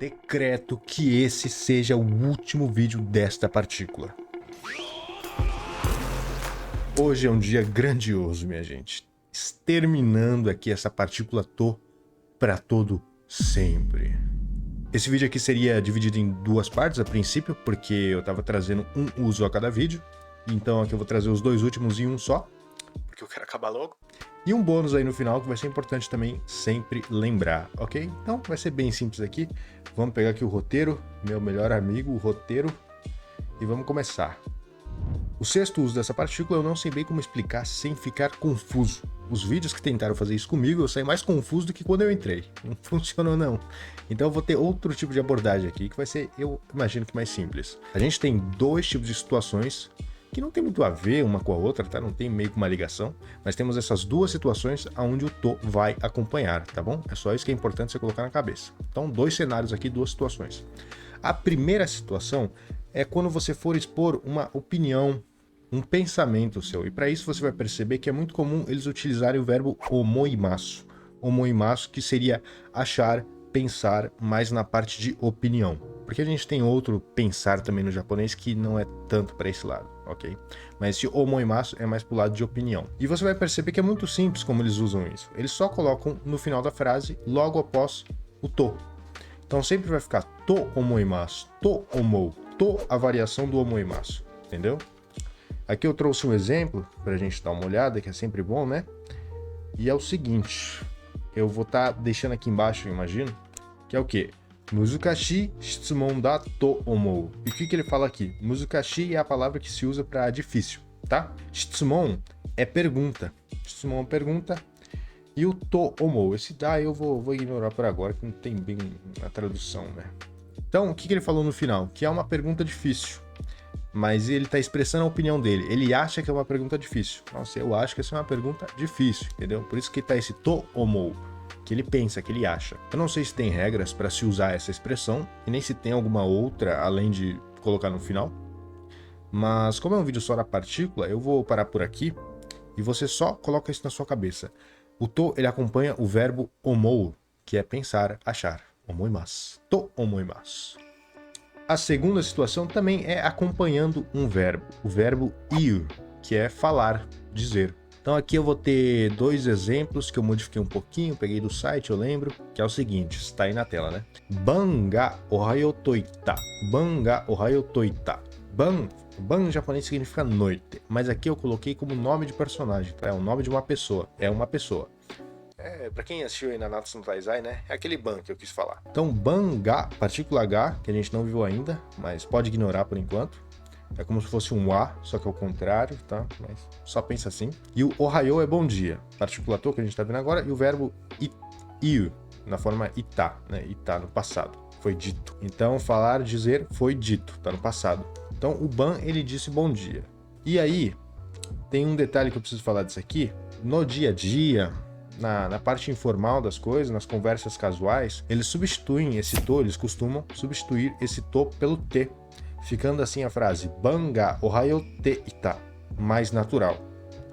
Decreto que esse seja o último vídeo desta partícula. Hoje é um dia grandioso, minha gente. Exterminando aqui essa partícula Tô para todo sempre. Esse vídeo aqui seria dividido em duas partes a princípio, porque eu tava trazendo um uso a cada vídeo. Então aqui eu vou trazer os dois últimos em um só, porque eu quero acabar logo. E um bônus aí no final que vai ser importante também sempre lembrar, ok? Então vai ser bem simples aqui. Vamos pegar aqui o roteiro, meu melhor amigo, o roteiro, e vamos começar. O sexto uso dessa partícula eu não sei bem como explicar sem ficar confuso. Os vídeos que tentaram fazer isso comigo eu saí mais confuso do que quando eu entrei. Não funcionou não. Então eu vou ter outro tipo de abordagem aqui que vai ser, eu imagino que mais simples. A gente tem dois tipos de situações que não tem muito a ver uma com a outra, tá? Não tem meio que uma ligação, mas temos essas duas situações onde o Tô vai acompanhar, tá bom? É só isso que é importante você colocar na cabeça. Então, dois cenários aqui, duas situações. A primeira situação é quando você for expor uma opinião, um pensamento seu, e para isso você vai perceber que é muito comum eles utilizarem o verbo omoimasu. Omoimasu, que seria achar, pensar, mais na parte de opinião. Porque a gente tem outro pensar também no japonês que não é tanto para esse lado, ok? Mas esse omoimasu é mais pro lado de opinião. E você vai perceber que é muito simples como eles usam isso. Eles só colocam no final da frase, logo após o to. Então sempre vai ficar to omoimasu, to omou, to a variação do omoimasu, entendeu? Aqui eu trouxe um exemplo pra gente dar uma olhada, que é sempre bom, né? E é o seguinte, eu vou estar deixando aqui embaixo, eu imagino, que é o quê? Muzukashi shitsumon da to omou. E o que ele fala aqui? Muzukashi é a palavra que se usa para difícil, tá? Shitsumon é pergunta. Shitsumon é pergunta. E o to omou, esse da eu vou ignorar por agora, que não tem bem a tradução, né? Então, o que ele falou no final? Que é uma pergunta difícil. Mas ele está expressando a opinião dele. Ele acha que é uma pergunta difícil. Nossa, eu acho que essa é uma pergunta difícil, entendeu? Por isso que tá esse to omou. Que ele pensa, que ele acha. Eu não sei se tem regras para se usar essa expressão, e nem se tem alguma outra, além de colocar no final. Mas como é um vídeo só da partícula, eu vou parar por aqui, e você só coloca isso na sua cabeça. O to, ele acompanha o verbo omou, que é pensar, achar. Omoimasu. To omoimasu. A segunda situação também é acompanhando um verbo, o verbo iu, que é falar, dizer. Então aqui eu vou ter dois exemplos que eu modifiquei um pouquinho, peguei do site, eu lembro, que é o seguinte, está aí na tela, né? Ban ga ohayo to itta. Ban ga ohayo to itta. Ban em japonês significa noite, mas aqui eu coloquei como nome de personagem, tá? É o nome de uma pessoa, é uma pessoa. Pra quem assistiu aí na Nanatsu no Taizai, né? É aquele ban que eu quis falar. Então, ban ga, partícula H, que a gente não viu ainda, mas pode ignorar por enquanto. É como se fosse um A, só que ao contrário, tá? Mas só pensa assim. E o ohayo é bom dia, partícula to, que a gente tá vendo agora, e o verbo iu, na forma ita, né? Ita, no passado, foi dito. Então, falar, dizer, foi dito, tá no passado. Então, o ban, ele disse bom dia. E aí, tem um detalhe que eu preciso falar disso aqui. No dia a dia, na parte informal das coisas, nas conversas casuais, eles substituem esse to, eles costumam substituir esse to pelo te, ficando assim a frase Banga ohayo te ita, mais natural,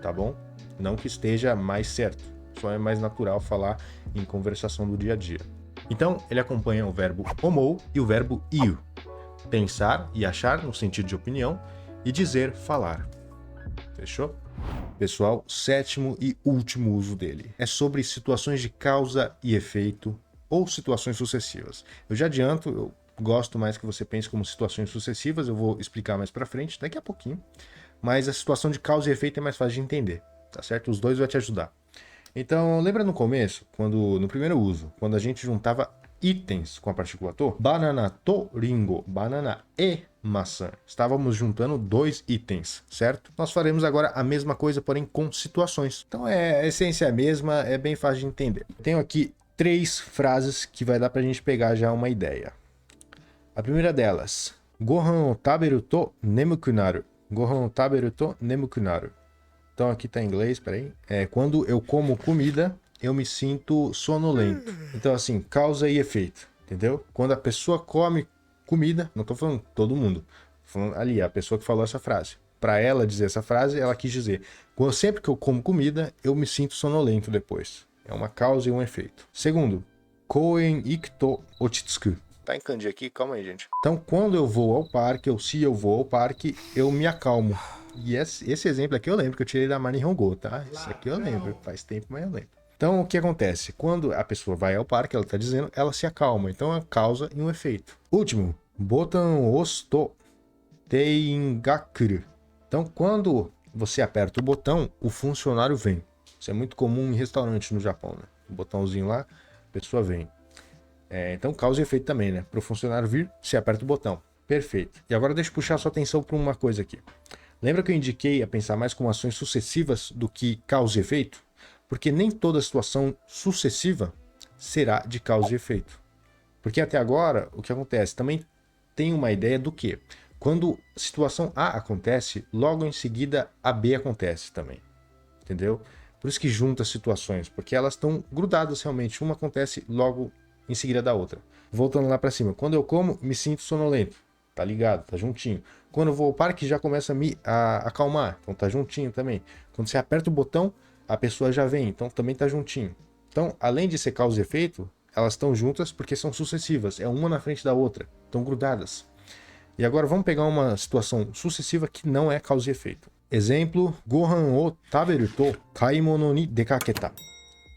tá bom? Não que esteja mais certo, só é mais natural falar em conversação do dia a dia. Então, ele acompanha o verbo omou e o verbo iu, pensar e achar no sentido de opinião, e dizer, falar. Fechou? Pessoal, sétimo e último uso dele. É sobre situações de causa e efeito ou situações sucessivas. Eu já adianto, eu gosto mais que você pense como situações sucessivas, eu vou explicar mais pra frente, daqui a pouquinho. Mas a situação de causa e efeito é mais fácil de entender, tá certo? Os dois vão te ajudar. Então, lembra no começo, no primeiro uso, quando a gente juntava itens com a partícula to? Banana to ringo, banana e maçã. Estávamos juntando dois itens, certo? Nós faremos agora a mesma coisa, porém com situações. Então a essência é a mesma, é bem fácil de entender. Tenho aqui três frases que vai dar pra gente pegar já uma ideia. A primeira delas, Gohan o taberu to nemuku naru. Gohan o taberu to nemuku naru. Então aqui tá em inglês, peraí. Quando eu como comida, eu me sinto sonolento. Então assim, causa e efeito, entendeu? Quando a pessoa come comida, não tô falando todo mundo, tô falando ali, a pessoa que falou essa frase. Para ela dizer essa frase, ela quis dizer, sempre que eu como comida, eu me sinto sonolento depois. É uma causa e um efeito. Segundo, koen ikuto ochitsuku. tá em kanji aqui, calma aí, gente. Então, quando eu vou ao parque, ou se eu vou ao parque, eu me acalmo. E esse exemplo aqui eu lembro que eu tirei da Mani Hongo, tá? Isso aqui eu lembro, faz tempo, mas eu lembro. Então, o que acontece? Quando a pessoa vai ao parque, ela tá dizendo, ela se acalma. Então, é causa e um efeito. Último, botan osu teingakuru. Então, quando você aperta o botão, o funcionário vem. Isso é muito comum em restaurante no Japão, né? O botãozinho lá, a pessoa vem. Então, causa e efeito também, né? Para o funcionário vir, você aperta o botão. Perfeito. E agora deixa eu puxar sua atenção para uma coisa aqui. Lembra que eu indiquei a pensar mais como ações sucessivas do que causa e efeito? Porque nem toda situação sucessiva será de causa e efeito. Porque até agora, o que acontece? Também tem uma ideia do que? Quando a situação A acontece, logo em seguida a B acontece também. Entendeu? Por isso que junta as situações, porque elas estão grudadas realmente. Uma acontece logo em seguida da outra. Voltando lá para cima. Quando eu como, me sinto sonolento. Tá ligado? Tá juntinho. Quando eu vou ao parque, já começa a me acalmar. Então tá juntinho também. Quando você aperta o botão, a pessoa já vem. Então também tá juntinho. Então, além de ser causa e efeito, elas estão juntas porque são sucessivas. É uma na frente da outra. Estão grudadas. E agora vamos pegar uma situação sucessiva que não é causa e efeito. Exemplo, Gohan o taberu to kaimono ni dekaketa.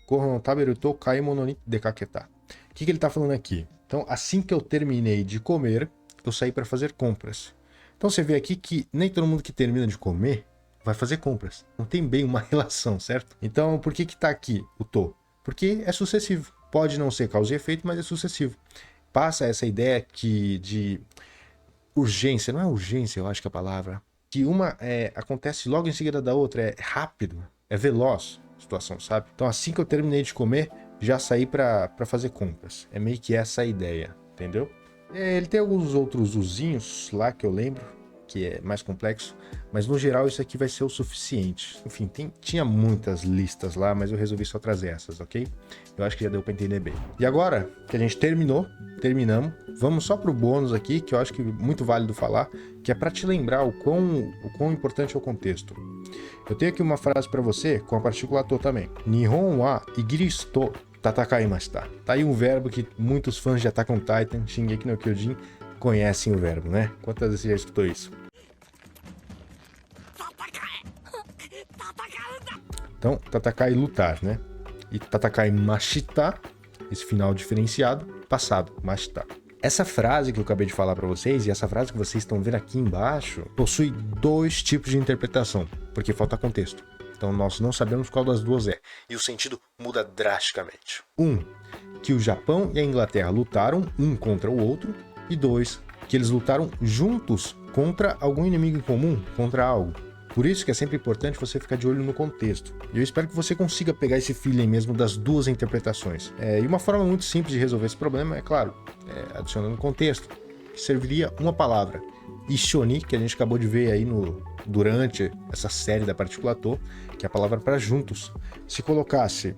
Gohan o taberu to kaimono ni dekaketa. O que ele está falando aqui? Então, assim que eu terminei de comer, eu saí para fazer compras. Então, você vê aqui que nem todo mundo que termina de comer vai fazer compras. Não tem bem uma relação, certo? Então, por que está aqui o to? Porque é sucessivo. Pode não ser causa e efeito, mas é sucessivo. Passa essa ideia de urgência. Não é urgência, eu acho que é a palavra. Que uma acontece logo em seguida da outra. É rápido, é veloz a situação, sabe? Então, assim que eu terminei de comer, já saí para fazer compras. É meio que essa a ideia, entendeu? Ele tem alguns outros usinhos lá que eu lembro, que é mais complexo, mas no geral isso aqui vai ser o suficiente. Enfim, tinha muitas listas lá, mas eu resolvi só trazer essas, ok? Eu acho que já deu para entender bem. E agora que a gente terminamos, vamos só pro bônus aqui, que eu acho que é muito válido falar, que é para te lembrar o quão importante é o contexto. Eu tenho aqui uma frase para você com a partícula to também. Nihon wa Igirisu to tatakaimashita. Tá aí um verbo que muitos fãs de Attack on Titan, Shingeki no Kyojin, conhecem o verbo, né? Quantas vezes você já escutou isso? Então, tatakai, lutar, né? E tatakai mashita, esse final diferenciado, passado, mashita. Essa frase que eu acabei de falar para vocês e essa frase que vocês estão vendo aqui embaixo possui dois tipos de interpretação, porque falta contexto. Então nós não sabemos qual das duas é. E o sentido muda drasticamente. Que o Japão e a Inglaterra lutaram um contra o outro. E 2, que eles lutaram juntos contra algum inimigo em comum, contra algo. Por isso que é sempre importante você ficar de olho no contexto. E eu espero que você consiga pegar esse feeling mesmo das duas interpretações. E uma forma muito simples de resolver esse problema é, claro, adicionando contexto. Que serviria uma palavra. Ishoni, que a gente acabou de ver aí durante essa série da partícula to, que é a palavra para juntos. Se colocasse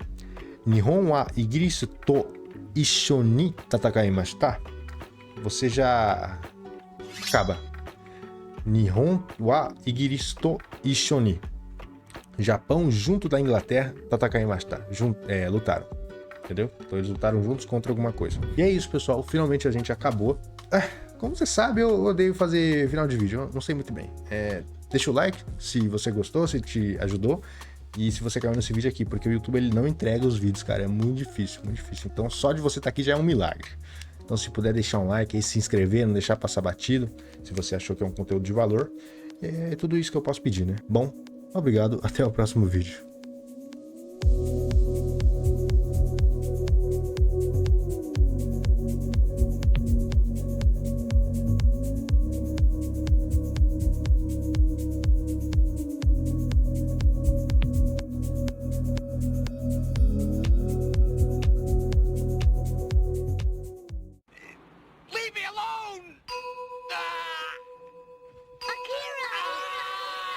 Nihon wa Igirisu to ishoni tatakaimashita, você já acaba. Nihon wa Igirisu to ishoni. Japão junto da Inglaterra tatakaimashita. Lutaram. Entendeu? Então eles lutaram juntos contra alguma coisa. E é isso, pessoal. Finalmente a gente acabou. Como você sabe, eu odeio fazer final de vídeo. Eu não sei muito bem. Deixa o like se você gostou, se te ajudou. E se você caiu nesse vídeo aqui, porque o YouTube ele não entrega os vídeos, cara. É muito difícil, muito difícil. Então só de você estar aqui já é um milagre. Então se puder deixar um like aí, se inscrever, não deixar passar batido, se você achou que é um conteúdo de valor. É tudo isso que eu posso pedir, né? Bom, obrigado. Até o próximo vídeo.